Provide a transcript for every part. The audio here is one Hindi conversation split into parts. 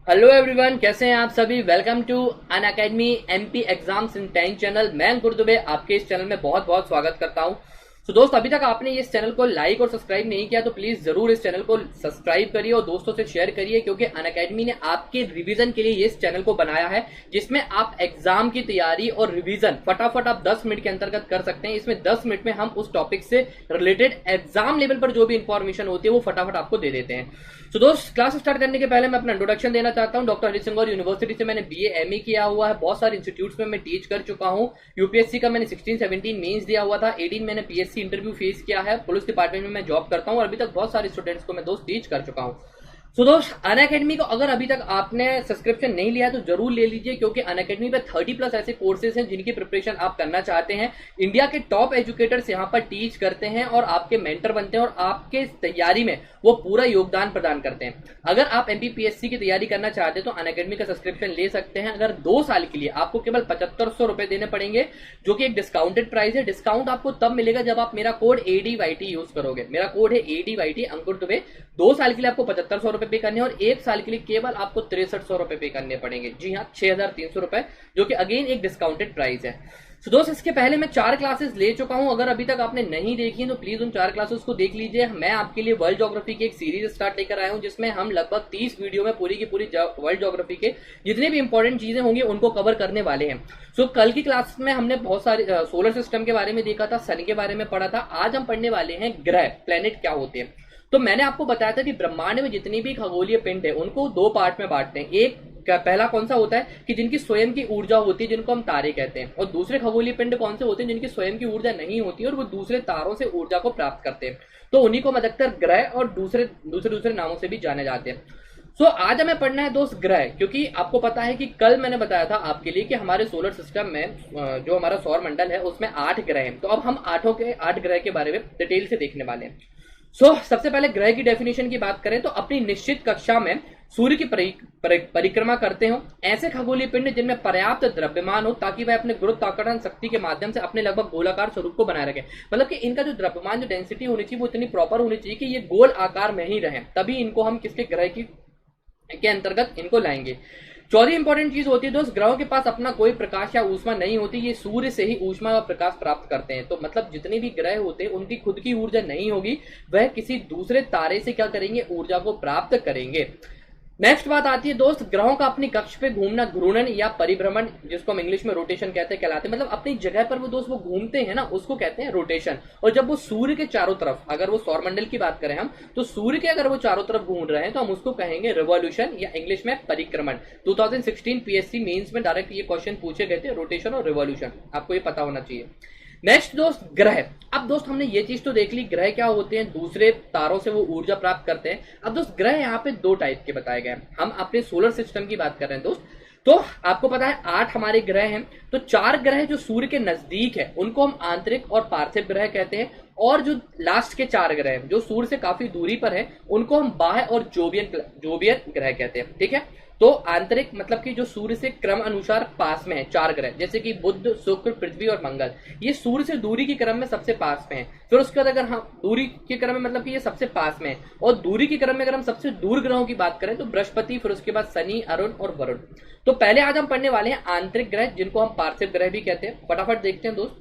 हेलो एवरीवन, कैसे हैं आप सभी। Welcome to Unacademy MP exams in 10 channel. मैं अंकुर दुबे आपके इस चैनल में बहुत बहुत स्वागत करता हूं। तो दोस्त, अभी तक आपने इस चैनल को लाइक और सब्सक्राइब नहीं किया तो प्लीज जरूर इस चैनल को सब्सक्राइब करिए और दोस्तों से शेयर करिए, क्योंकि अन अकेडमी ने आपके रिवीजन के लिए इस चैनल को बनाया है जिसमें आप एग्जाम की तैयारी और रिवीजन फटाफट आप 10 मिनट के अंतर्गत कर सकते हैं। इसमें 10 मिनट में हम उस टॉपिक से रिलेटेड एग्जाम लेवल पर जो भी इंफॉर्मेशन होती है वो फटाफट आपको दे देते हैं। तो दोस्त, क्लास स्टार्ट करने के पहले मैं अपना इंट्रोडक्शन देना चाहता हूं। डॉक्टर हरिसिंह यूनिवर्सिटी से मैंने बीए एमए किया हुआ है। बहुत सारे इंस्टीट्यूट्स में मैं टीच कर चुका हूं। यूपीएससी का मैंने 16-17 मेंस दिया हुआ था। 18 मैंने पीएससी इंटरव्यू फेस किया है। पुलिस डिपार्टमेंट में मैं जॉब करता हूं और अभी तक बहुत सारे स्टूडेंट्स को मैं दोस्त टीच कर चुका हूं। सो दोस्त, अन अकेडमी को अगर अभी तक आपने सब्सक्रिप्शन नहीं लिया तो जरूर ले लीजिए, क्योंकि अन अकेडमी पे 30+ ऐसे कोर्सेज हैं जिनकी प्रिपरेशन आप करना चाहते हैं। इंडिया के टॉप एजुकेटर्स यहाँ पर टीच करते हैं और आपके मेंटर बनते हैं और आपके तैयारी में वो पूरा योगदान प्रदान करते हैं। अगर आप एमपीपीएससी की तैयारी करना चाहते हैं तो अन अकेडमी का सब्सक्रिप्शन ले सकते हैं। अगर 2 साल के लिए आपको केवल 7500 रुपए देने पड़ेंगे, जो कि एक डिस्काउंटेड प्राइस है। डिस्काउंट आपको तब मिलेगा जब आप मेरा कोड ADYT यूज करोगे। मेरा कोड है ADYT अंकुर दुबे। 2 साल के लिए आपको 7500 रुपए पे करने और 1 साल के लिए केवल आपको 6300 रुपए पे करने पड़ेंगे। जी हाँ, 6300 रुपए, जो कि अगेन एक डिस्काउंटेड प्राइस है। तो दोस्त, इसके पहले मैं 4 क्लासेस ले चुका हूं। अगर अभी तक आपने नहीं देखी है तो प्लीज उन 4 क्लासेस को देख लीजिए। मैं आपके लिए वर्ल्ड ज्योग्राफी की एक सीरीज स्टार्ट लेकर आया हूं, जिसमें हम लगभग 30 वीडियो में पूरी की पूरी वर्ल्ड ज्योग्राफी के जितने भी इंपॉर्टेंट चीजें होंगी उनको कवर करने वाले हैं। सो कल की क्लास में हमने बहुत सारे सोलर सिस्टम के बारे में देखा था, सन के बारे में पढ़ा था। आज हम पढ़ने वाले हैं ग्रह, प्लेनेट क्या होते हैं। तो मैंने आपको बताया था कि ब्रह्मांड में जितनी भी खगोलीय पिंड है उनको 2 पार्ट में बांटते हैं। एक पहला कौन सा होता है कि जिनकी स्वयं की ऊर्जा होती है, जिनको हम तारे कहते हैं, और दूसरे खगोलीय पिंड कौन से होते हैं जिनकी स्वयं की ऊर्जा नहीं होती है और वो दूसरे तारों से ऊर्जा को प्राप्त करते हैं। तो उन्हीं को हम अधिकतर ग्रह और दूसरे दूसरे नामों से भी जाने जाते हैं। सो आज हमें पढ़ना है दोस्त ग्रह, क्योंकि आपको पता है कि कल मैंने बताया था आपके लिए कि हमारे सोलर सिस्टम में जो हमारा सौर मंडल है उसमें 8 ग्रह हैं। तो अब हम 8 ग्रह के बारे में डिटेल से देखने वाले हैं। सबसे पहले ग्रह की डेफिनेशन की बात करें तो अपनी निश्चित कक्षा में सूर्य की परिक्रमा करते हो ऐसे खगोलीय पिंड जिनमें पर्याप्त द्रव्यमान हो, ताकि वह अपने गुरुत्वाकर्षण शक्ति के माध्यम से अपने लगभग गोलाकार स्वरूप को बनाए रखे। मतलब कि इनका जो द्रव्यमान, जो डेंसिटी होनी चाहिए वो इतनी प्रॉपर होनी चाहिए कि ये गोल आकार में ही रहे, तभी इनको हम किसके ग्रह के अंतर्गत इनको लाएंगे। चौथी इंपॉर्टेंट चीज होती है दोस्त, ग्रहों के पास अपना कोई प्रकाश या ऊष्मा नहीं होती। ये सूर्य से ही ऊष्मा व प्रकाश प्राप्त करते हैं। तो मतलब जितने भी ग्रह होते हैं उनकी खुद की ऊर्जा नहीं होगी, वह किसी दूसरे तारे से क्या करेंगे, ऊर्जा को प्राप्त करेंगे। नेक्स्ट बात आती है दोस्त, ग्रहों का अपनी कक्ष पे घूमना घूर्णन या परिभ्रमण, जिसको हम इंग्लिश में रोटेशन कहते हैं, कहलाते हैं। मतलब अपनी जगह पर वो दोस्त वो घूमते हैं ना, उसको कहते हैं रोटेशन। और जब वो सूर्य के चारों तरफ, अगर वो सौरमंडल की बात करें हम, तो सूर्य के अगर वो चारों तरफ घूम रहे हैं तो हम उसको कहेंगे रिवॉल्यूशन या इंग्लिश में परिक्रमण। 2016 पीएससी मेंस में डायरेक्ट ये क्वेश्चन पूछे गए थे, रोटेशन और रिवॉल्यूशन, आपको ये पता होना चाहिए। नेक्स्ट दोस्त ग्रह। अब दोस्त हमने ये चीज तो देख ली, ग्रह क्या होते हैं, दूसरे तारों से वो ऊर्जा प्राप्त करते हैं। अब दोस्त ग्रह यहाँ पे 2 टाइप के बताए गए हैं। हम अपने सोलर सिस्टम की बात कर रहे हैं दोस्त। तो आपको पता है 8 हमारे ग्रह हैं। तो 4 ग्रह जो सूर्य के नजदीक है उनको हम आंतरिक और पार्थिव ग्रह कहते हैं, और जो लास्ट के 4 ग्रह जो सूर्य से काफी दूरी पर है उनको हम बाह्य और जोवियन ग्रह कहते हैं। ठीक है, तो आंतरिक मतलब कि जो सूर्य से क्रम अनुसार पास में है 4 ग्रह, जैसे कि बुध, शुक्र, पृथ्वी और मंगल, ये सूर्य से दूरी के क्रम में सबसे पास में है। फिर उसके बाद अगर हम दूरी के क्रम में मतलब कि ये सबसे पास में है, और दूरी के क्रम में अगर हम सबसे दूर ग्रहों की बात करें तो बृहस्पति, फिर उसके बाद शनि, अरुण और वरुण। तो पहले आज हम पढ़ने वाले हैं आंतरिक ग्रह, जिनको हम पार्थिव ग्रह भी कहते हैं। फटाफट देखते हैं दोस्त।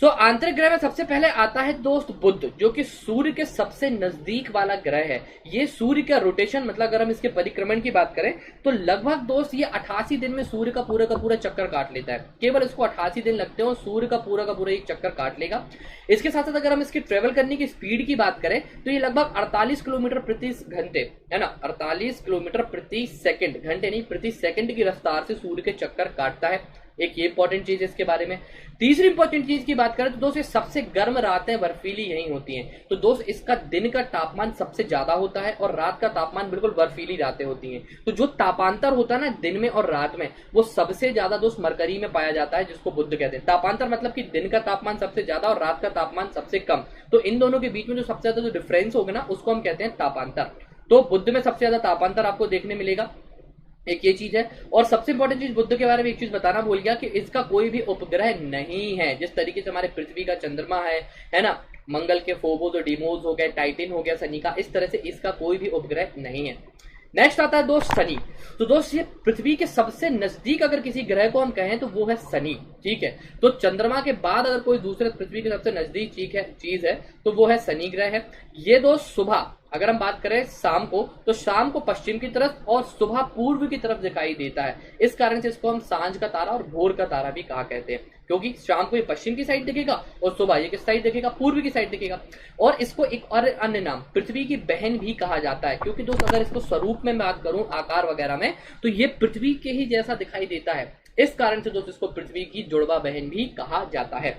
आंतरिक ग्रह में सबसे पहले आता है दोस्त बुध, जो कि सूर्य के सबसे नजदीक वाला ग्रह है। ये सूर्य का रोटेशन, मतलब अगर हम इसके परिक्रमण की बात करें तो लगभग दोस्त ये 88 दिन में सूर्य का पूरा चक्कर काट लेता है। केवल इसको 88 दिन लगते हैं और सूर्य का पूरा एक चक्कर काट लेगा। इसके साथ साथ अगर हम इसकी ट्रेवल करने की स्पीड की बात करें तो ये लगभग 48 किलोमीटर प्रति घंटे, है ना, 48 किलोमीटर प्रति सेकंड, घंटे नहीं प्रति सेकंड की रफ्तार से सूर्य के चक्कर काटता है। एक ये इंपॉर्टेंट चीज है इसके बारे में। तीसरी इंपॉर्टेंट चीज की बात करें तो दोस्त ये सबसे गर्म रातें बर्फीली यही होती हैं। तो दोस्त इसका दिन का तापमान सबसे ज्यादा होता है और रात का तापमान बिल्कुल बर्फीली रातें होती हैं। तो जो तापांतर होता है ना दिन में और रात में, वो सबसे ज्यादा दोस्त मरकरी में पाया जाता है, जिसको बुध कहते हैं। तापांतर मतलब कि दिन का तापमान सबसे ज्यादा और रात का तापमान सबसे कम। तो इन दोनों के बीच में जो सबसे ज्यादा जो डिफरेंस होगा ना, उसको हम कहते हैं तापांतर। तो बुध में सबसे ज्यादा तापांतर आपको देखने मिलेगा, एक ये चीज है। और सबसे इंपॉर्टेंट चीज बुध के बारे में एक चीज बताना भूल गया कि इसका कोई भी उपग्रह नहीं है। जिस तरीके से हमारे पृथ्वी का चंद्रमा है ना, मंगल के फोबोस और डीमोस हो गए, टाइटन हो गया, शनि का, इस तरह से इसका कोई भी उपग्रह नहीं है। नेक्स्ट आता है दोस्त शनि। तो दोस्त ये पृथ्वी के सबसे नजदीक अगर किसी ग्रह को हम कहें तो वो है शनि, ठीक है। तो चंद्रमा के बाद अगर कोई दूसरे पृथ्वी के सबसे नजदीक चीज है तो वो है शनि ग्रह है। ये दोस्त सुबह अगर हम बात करें शाम को, तो शाम को पश्चिम की तरफ और सुबह पूर्व की तरफ दिखाई देता है। इस कारण से इसको हम सांझ का तारा और भोर का तारा भी कहा कहते हैं, क्योंकि शाम को ये पश्चिम की साइड दिखेगा और सुबह ये किस साइड दिखेगा, पूर्व की साइड दिखेगा। और इसको एक और अन्य नाम पृथ्वी की बहन भी कहा जाता है, क्योंकि दोस्त अगर इसको स्वरूप में बात करूं आकार वगैरह में, तो ये पृथ्वी के ही जैसा दिखाई देता है। इस कारण से दोस्त इसको पृथ्वी की जुड़वा बहन भी कहा जाता है।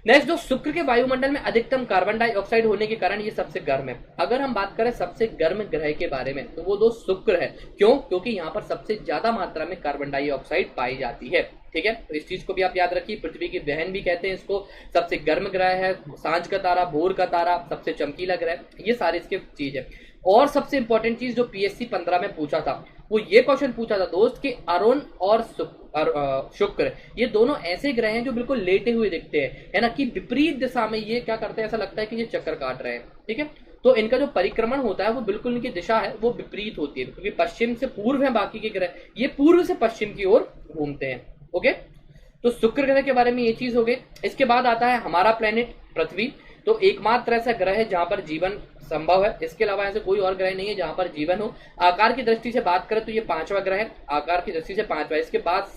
नेक्स्ट दोस्त, शुक्र के वायुमंडल में अधिकतम कार्बन डाइऑक्साइड होने के कारण ये सबसे गर्म है। अगर हम बात करें सबसे गर्म ग्रह के बारे में, तो वो दोस्त शुक्र है। क्यों? क्योंकि यहाँ पर सबसे ज्यादा मात्रा में कार्बन डाइऑक्साइड पाई जाती है, ठीक है। तो इस चीज को भी आप याद रखिए, पृथ्वी की बहन भी कहते हैं इसको, सबसे गर्म ग्रह है, सांझ का तारा, भोर का तारा, सबसे चमकीला ग्रह, ये सारी इसके चीज है। और सबसे इंपॉर्टेंट चीज जो पीएससी 15 में पूछा था, वो ये क्वेश्चन पूछा था दोस्त कि अरुण और शुक्र ये दोनों ऐसे ग्रह हैं जो बिल्कुल लेटे हुए दिखते हैं, है ना, कि विपरीत दिशा में ये क्या करते हैं, ऐसा लगता है कि ये चक्कर काट रहे हैं, ठीक है। तो इनका जो परिक्रमण होता है वो बिल्कुल इनकी दिशा है वो विपरीत होती है, क्योंकि पश्चिम से पूर्व है बाकी के ग्रह, ये पूर्व से पश्चिम की ओर घूमते हैं। ओके, तो शुक्र ग्रह के बारे में ये चीज हो गई। इसके बाद आता है हमारा प्लेनेट पृथ्वी। तो एकमात्र ऐसा ग्रह है जहां पर जीवन संभव है, इसके अलावा ऐसे कोई और ग्रह नहीं है जहां पर जीवन हो। आकार की दृष्टि से बात करें तो ये 5वां ग्रह है, आकार की दृष्टि से 5वां। इसके बाद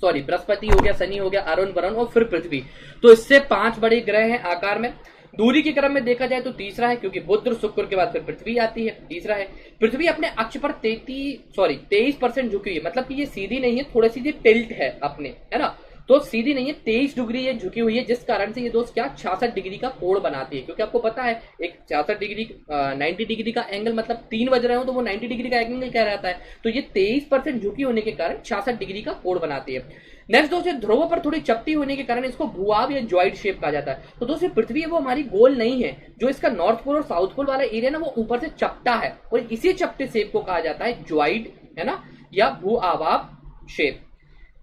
बृहस्पति हो गया, शनि हो गया, अरुण, वरुण और फिर पृथ्वी। तो इससे 5 बड़े ग्रह हैं आकार में। दूरी के क्रम में देखा जाए तो तीसरा है, क्योंकि बुध और शुक्र के बाद फिर पृथ्वी आती है, तीसरा है। पृथ्वी अपने अक्ष पर 23% झुकी हुई है, मतलब कि ये सीधी नहीं है, थोड़ी सी टिल्ट है अपने, है ना। तो सीधी नहीं है, 23 डिग्री ये झुकी हुई है, जिस कारण से ये दोस्त क्या 66 डिग्री का कोण बनाती है। क्योंकि आपको पता है एक 66 डिग्री 90 डिग्री का एंगल, मतलब 3 बज रहे हो तो वो 90 डिग्री का एंगल कह रहता है। तो ये 23% झुकी होने के कारण 66 डिग्री का कोण बनाती है। नेक्स्ट दोस्तों, ध्रुवों पर थोड़ी चपटी होने के कारण इसको भूआब या जॉइंट शेप कहा जाता है। तो दोस्तों पृथ्वी है वो हमारी गोल नहीं है, जो इसका नॉर्थ पोल और साउथ पोल वाला एरिया ना वो ऊपर से चपटा है, और इसी चपटे शेप को कहा जाता है जॉइंट, है ना, या भूआबाब शेप।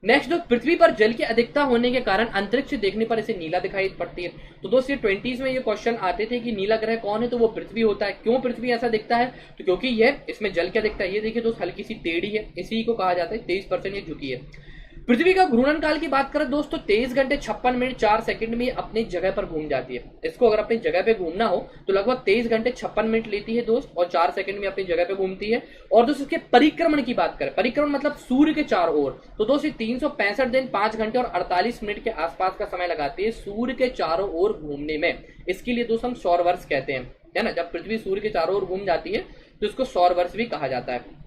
नेक्स्ट दोस्त, पृथ्वी पर जल की अधिकता होने के कारण अंतरिक्ष से देखने पर इसे नीला दिखाई पड़ती है। तो दोस्त ये 20s में ये क्वेश्चन आते थे कि नीला ग्रह कौन है, तो वो पृथ्वी होता है। क्यों पृथ्वी ऐसा दिखता है? तो क्योंकि ये इसमें जल क्या दिखता है, ये देखिए दोस्त हल्की सी टेढ़ी है, इसी को कहा जाता है 23% ये झुकी है। पृथ्वी का घूर्णन काल की बात करें दोस्तों, 23 घंटे 56 मिनट 4 सेकंड में अपनी जगह पर घूम जाती है। इसको अगर अपनी जगह पे घूमना हो तो लगभग 23 घंटे 56 मिनट लेती है दोस्त, और 4 सेकंड में अपनी जगह पे घूमती है। और दोस्तों इसके परिक्रमण की बात करें, परिक्रमण मतलब सूर्य के चारों ओर, तो दोस्तों 365 दिन 5 घंटे और 48 मिनट के आसपास का समय लगाती है सूर्य के चारों ओर घूमने में। इसके लिए दोस्तों हम सौर वर्ष कहते हैं, है ना। जब पृथ्वी सूर्य के चारों ओर घूम जाती है तो इसको सौर वर्ष भी कहा जाता है।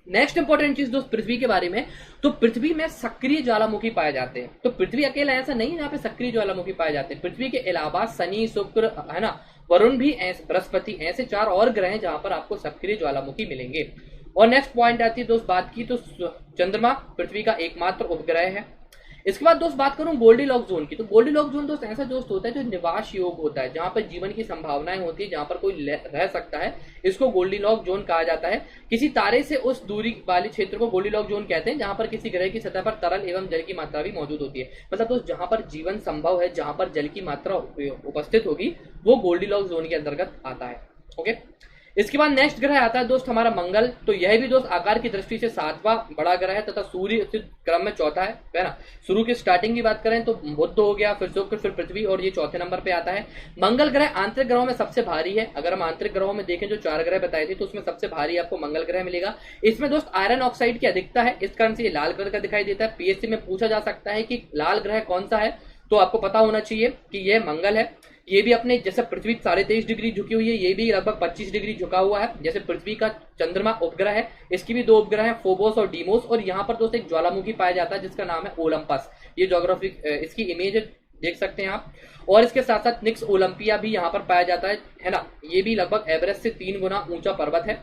नेक्स्ट इंपॉर्टेंट चीज दोस्त पृथ्वी के बारे में, तो पृथ्वी में सक्रिय ज्वालामुखी पाए जाते हैं। तो पृथ्वी अकेला ऐसा नहीं है जहाँ पे सक्रिय ज्वालामुखी पाए जाते हैं। पृथ्वी के अलावा शनि, शुक्र, है ना, वरुण भी, बृहस्पति, ऐसे 4 और ग्रह हैं जहां पर आपको सक्रिय ज्वालामुखी मिलेंगे। और नेक्स्ट पॉइंट आती है दोस्त बात की, तो चंद्रमा पृथ्वी का एकमात्र उपग्रह है। इसके बाद दोस्त बात करूं गोल्डीलॉक्स जोन की, तो गोल्डीलॉक्स जोन दोस्त ऐसा दोस्त होता है जो निवास योग होता है, जहां पर जीवन की संभावनाएं होती है, जहां पर कोई रह सकता है, इसको गोल्डीलॉक्स जोन कहा जाता है। किसी तारे से उस दूरी वाले क्षेत्र को गोल्डीलॉक्स जोन कहते हैं जहां पर किसी ग्रह की सतह पर तरल एवं जल की मात्रा भी मौजूद होती है। मतलब दोस्त जहां पर जीवन संभव है, जहां पर जल की मात्रा उपस्थित होगी, वो गोल्डीलॉक्स जोन के अंतर्गत आता है। ओके, इसके बाद नेक्स्ट ग्रह आता है दोस्त हमारा मंगल। तो यह भी दोस्त आकार की दृष्टि से 7वां बड़ा ग्रह है तथा सूर्य क्रम में चौथा है ना। शुरू की स्टार्टिंग की बात करें तो बुध हो गया, फिर शुक्र, फिर पृथ्वी, और ये चौथे नंबर पे आता है। मंगल ग्रह आंतरिक ग्रहों में सबसे भारी है। अगर हम आंतरिक ग्रहों में देखें जो 4 ग्रह बताए थे, तो उसमें सबसे भारी आपको मंगल ग्रह मिलेगा। इसमें दोस्त आयरन ऑक्साइड की अधिकता है, इस कारण से ये लाल कलर का दिखाई देता है। पीएससी में पूछा जा सकता है कि लाल ग्रह कौन सा है, तो आपको पता होना चाहिए कि यह मंगल है। ये भी अपने जैसे पृथ्वी 23.5 डिग्री झुकी हुई है, ये भी लगभग 25 डिग्री झुका हुआ है। जैसे पृथ्वी का चंद्रमा उपग्रह है, इसकी भी 2 उपग्रह हैं, फोबोस और डीमोस। और यहाँ पर दोस्त एक ज्वालामुखी पाया जाता है जिसका नाम है ओलंपस। ये ज्योग्राफिक इसकी इमेज देख सकते हैं आप। और इसके साथ साथ निक्स ओलंपिया भी यहाँ पर पाया जाता है ना। ये भी लगभग एवरेस्ट से 3 गुना ऊंचा पर्वत है।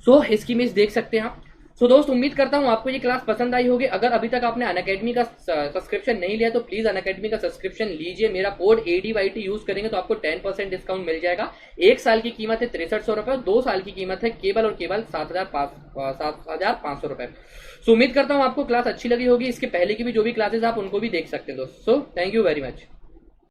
सो इसकी इमेज देख सकते हैं आप। सो दोस्त उम्मीद करता हूं आपको ये क्लास पसंद आई होगी। अगर अभी तक आपने अनअकैडमी का सब्सक्रिप्शन नहीं लिया तो प्लीज अनअकैडमी का सब्सक्रिप्शन लीजिए। मेरा कोड ADYT यूज करेंगे तो आपको 10% डिस्काउंट मिल जाएगा। 1 साल की कीमत है 6300 रुपए, 2 साल की कीमत है केवल और केवल 7500 रुपए। सो उम्मीद करता हूं आपको क्लास अच्छी लगी होगी। इसके पहले की भी जो भी क्लासेस आप उनको भी देख सकते हैं दोस्त। So thank you very much.